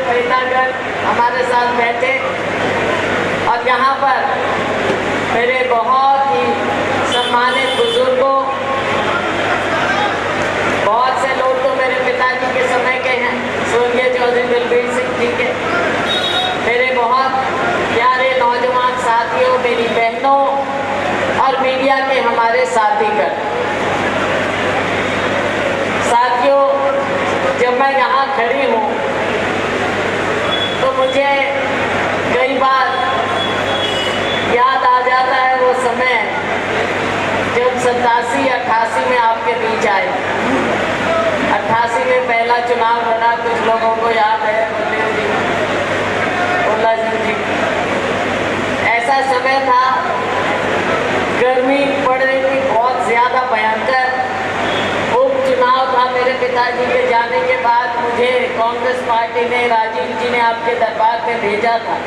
नेतागण हमारे साथ बैठे और यहाँ पर मेरे बहुत ही सम्मानित बुजुर्गों, बहुत से लोग तो मेरे पिताजी के समय के हैं, स्वर्गीय चौधरी बलबीर सिंह जी के, मेरे बहुत प्यारे नौजवान साथियों, मेरी बहनों और मीडिया के हमारे साथीगण। साथियों, जब मैं यहाँ खड़ी हूँ तो मुझे कई बार याद आ जाता है वो समय जब 87-88 में आपके बीच आए। 88 में पहला चुनाव लड़ा, कुछ लोगों को याद है, बलदेव जी, भोला जी। ऐसा समय था, गर्मी पड़ रही थी बहुत ज़्यादा भयंकर। उपचुनाव था। मेरे पिताजी के जाने के बाद मुझे कांग्रेस पार्टी ने, राजीव जी ने आपके दरबार में भेजा था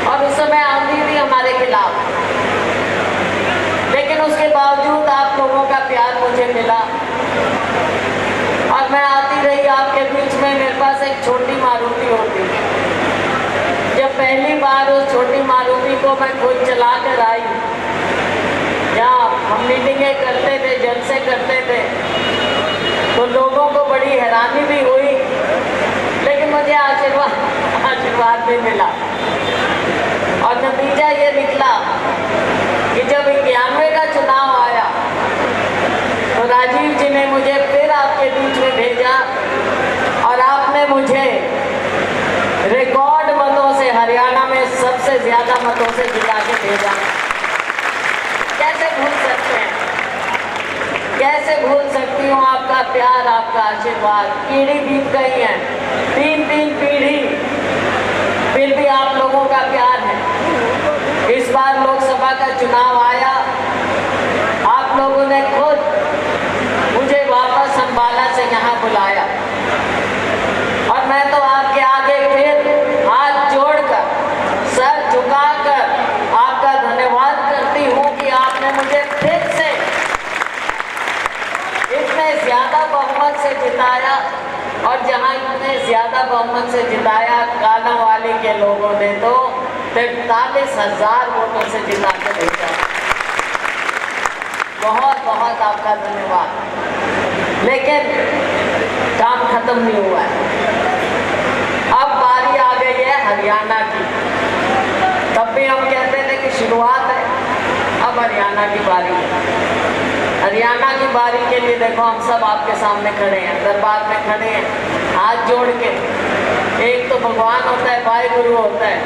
और उस समय आंधी थी हमारे खिलाफ, लेकिन उसके बावजूद आप लोगों का प्यार मुझे मिला और मैं आती रही आपके बीच में। मेरे पास एक छोटी मारुति होती, जब पहली बार उस छोटी मारुति को मैं खुद चला कर आई, यहाँ हम मीटिंगें करते थे, जलसे करते थे, तो लोगों को बड़ी हैरानी भी हुई, लेकिन मुझे आशीर्वाद भी मिला और नतीजा ये निकला कि जब 91 का चुनाव आया तो राजीव जी ने मुझे फिर आपके बीच में भेजा और आपने मुझे रिकॉर्ड मतों से, हरियाणा में सबसे ज्यादा मतों से जिता के भेजा। कैसे भूल सकते हैं, कैसे भूल सकती हूँ आपका प्यार, आपका आशीर्वाद। पीढ़ी बीत गई है, 3 पीढ़ी, फिर भी आप लोगों का प्यार है। इस बार लोकसभा का चुनाव आया, आप लोगों ने खुद मुझे वापस अंबाला से यहाँ बुलाया और मैं तो आपके आगे फिर हाथ जोड़कर, सर झुकाकर आपका धन्यवाद करती हूँ कि आपने मुझे फिर से इतने ज्यादा बहुमत से जिताया। और जहाँ इतने ज्यादा बहुमत से जिताया, कालांवाली के लोगों ने तो 43,000 वोटों से जिता के भेजा। बहुत बहुत आपका धन्यवाद। लेकिन काम खत्म नहीं हुआ है, अब बारी आ गई है हरियाणा की। तब भी हम कहते थे कि शुरुआत है, अब हरियाणा की बारी है। हरियाणा की बारी के लिए देखो हम सब आपके सामने खड़े हैं, दरबार में खड़े हैं, हाथ जोड़ के। एक तो भगवान होता है, भाई गुरु होता है,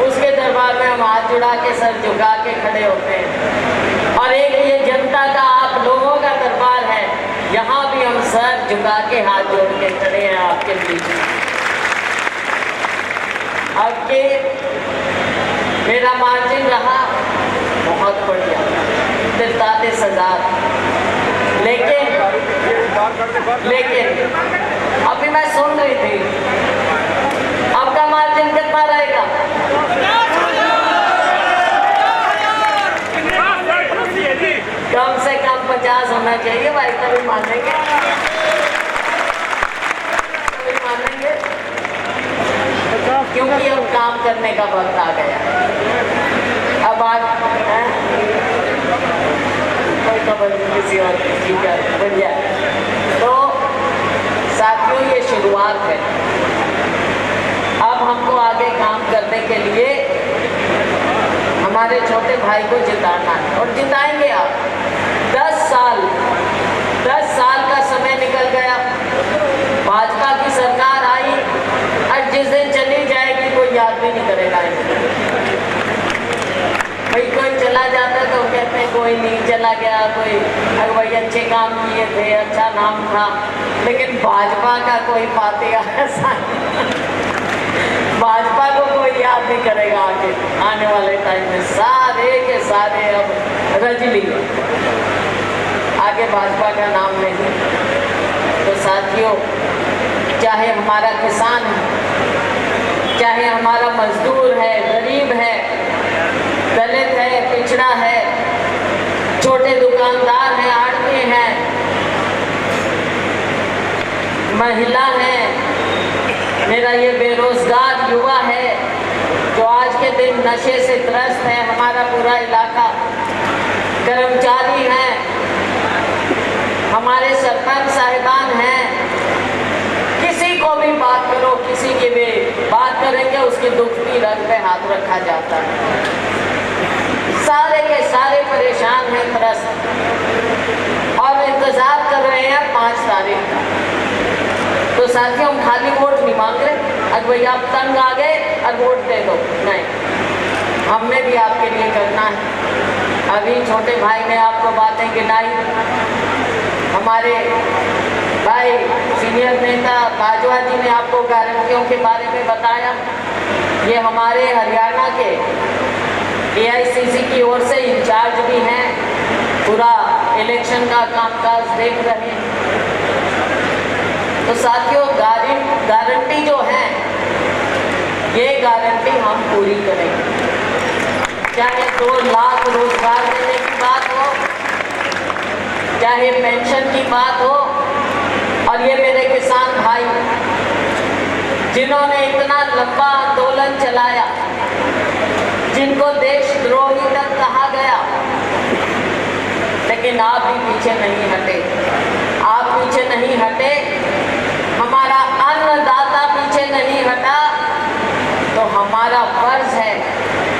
उसके दरबार में हम हाथ जुड़ा के, सर झुका के खड़े होते हैं। और एक ये जनता का, आप लोगों का दरबार है, यहाँ भी हम सर झुका के, हाथ जोड़ के खड़े हैं आपके बीच में। अब के मेरा मार्जिन रहा बहुत बढ़िया, 43,000। लेकिन अभी मैं सुन रही थी, आपका मार्जिन कितना रहेगा? कम से कम 50 होना चाहिए भाई, तभी मानेंगे, तभी मानेंगे, क्योंकि अब काम करने का वक्त आ गया। अब आज कोई खबर नहीं किसी और की, ठीक है, बढ़िया। तो साथियों, ये शुरुआत है, अब हमको आगे काम करने के लिए हमारे छोटे भाई को जिताना है और जिताएंगे आप। 10 साल का समय निकल गया, भाजपा की सरकार आई और जिस दिन चली जाएगी कोई याद भी नहीं करेगा। भाई कोई चला जाता तो कहते हैं कोई नहीं, चला गया कोई, अरे भाई अच्छे काम किए थे, अच्छा नाम था, लेकिन भाजपा का कोई पातेगा ऐसा, भाजपा को कोई याद नहीं करेगा आने वाले टाइम में। सारे के सारे अब रज लिए, आगे भाजपा का नाम नहीं। तो साथियों, चाहे हमारा किसान है, चाहे हमारा मजदूर है, गरीब है, दलित है, पिछड़ा है, छोटे दुकानदार हैं, आड़ती हैं, महिला है, मेरा ये बेरोजगार युवा है जो आज के दिन नशे से त्रस्त है, हमारा पूरा इलाका, कर्मचारी हैं, हमारे सरपंच साहिबान हैं, किसी को भी बात करो, किसी की भी बात करेंगे उसकी दुखती रग पे हाथ रखा जाता है। सारे के सारे परेशान हैं, त्रस्त, और इंतजार कर रहे हैं 5 तारीख का। तो साथियों, हम खाली वोट नहीं मांग रहे, अगर भैया आप तंग आ गए और वोट दे दो, नहीं, हमने भी आपके लिए करना है। अभी छोटे भाई ने आपको बातें गिनाई, हमारे भाई सीनियर नेता बाजवा जी ने आपको गारंटियों के बारे में बताया। ये हमारे हरियाणा के AICC की ओर से इंचार्ज भी हैं, पूरा इलेक्शन का कामकाज देख रहे हैं। तो साथियों, गारंटी जो है, ये गारंटी हम पूरी करेंगे, चाहे 2 लाख रोजगार देने की बात हो, चाहे पेंशन की बात हो। और ये मेरे किसान भाई जिन्होंने इतना लंबा आंदोलन चलाया, जिनको देशद्रोही तक कहा गया, लेकिन आप भी पीछे नहीं हटे, आप पीछे नहीं हटे, हमारा अन्नदाता पीछे नहीं हटा। तो हमारा फर्ज है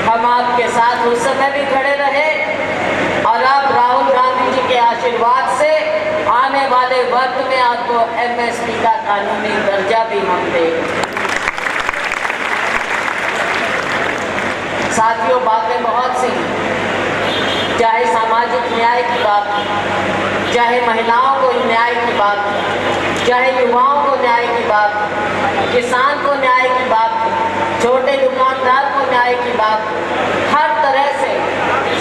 हम आपके साथ उस समय भी खड़े रहे, और अब राहुल गांधी जी के आशीर्वाद से आने वाले वक्त में आपको MSP का कानूनी दर्जा भी हम देंगे। साथियों, बातें बहुत सी, चाहे सामाजिक न्याय की बात, चाहे महिलाओं को न्याय की बात, चाहे युवाओं को न्याय की बात, किसान को न्याय की बात, छोटे दुकानदार को न्याय की बात, हर तरह से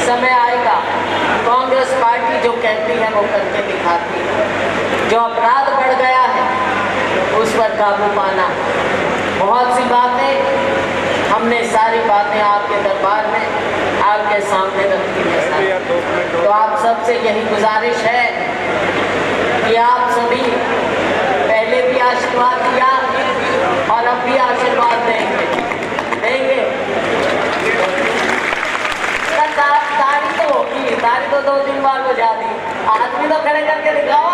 समय आएगा। कांग्रेस पार्टी जो कहती है वो करके दिखाती है। जो अपराध बढ़ गया है उस पर काबू पाना, बहुत सी बातें हमने सारी बातें आपके दरबार में आपके सामने रखी है। तो आप सबसे यही गुजारिश है कि आप सभी पहले भी आशीर्वाद दिया और अब भी आशीर्वाद देंगे। ताड़ी तो होगी, ताड़ी तो 2-3 बार बजा दी, आदमी तो खड़े करके दिखाओ।